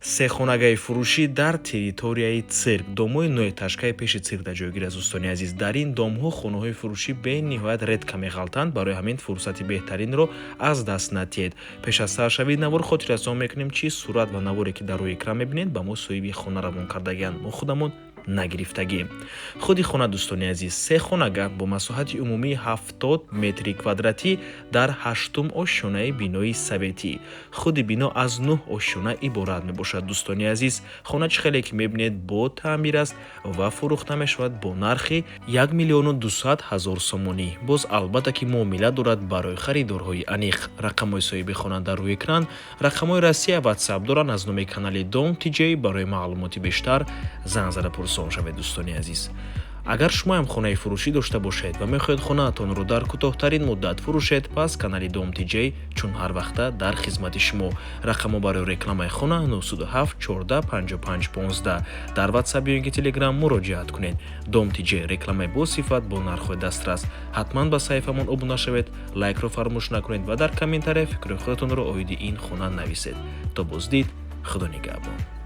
сехонагаи фурӯшӣ дар территорияи цирк домҳои ноеташкаи пеши цирк дар ҷойгир аз дӯстони азиз. Дар ин домҳо хонаҳои фурӯшӣ бениҳоят редка меғалтанд. Барои ҳамин фурсати беҳтаринро аз даст надиҳед. Пеш аз саршавии навор хотиррасон мекунем чи сурат ва наворе ки дар рӯи экран мебинед ба мо соҳиби хона равон кардагианд. Мо худамон нагирифтагием. Худи хона дӯстони азиз, се хонага бо масоҳати умумии 70 метри квадратӣ дар 8-ум ошшонаи бинои советӣ. Худи бино аз 9 ошшона иборат мебошад. Дӯстони азиз, хона чӣ хеле ки мебинед бо таъмир аст ва фурӯхта мешавад бо нархи 1 миллиону 200 ҳазор сомонӣ. Боз албатта ки муомила дорад барои харидорҳои аниқ. Рақамҳои соҳиби хона дар рӯи экран. Рақамҳои расмия WhatsApp доранд. Аз номи канали Dom TJ барои маълумоти бештар занг зада пурсон шавед. Дӯстони азиз, агар шумоам хонаи фурӯшӣ дошта бошед ва мехоҳед хонаатонро дар кӯтоҳтарин муддат фурӯшед, пас канали Dom TJ чун ҳар вақта дар хизмати шумо. Рақамҳо барои рекламаи хона 907 14 55 15. Дар WhatsApp ё ин ки Telegram муроҷиат кунед. Dom TJ рекламаи босифат бо нархҳои дастрас. ҳатман ба саҳифамон обуна шавед, лайкро фаромӯш накунед ва дар комментария фикри худатонро оиди ин хона нависед. То боздид, худо нигаҳбон.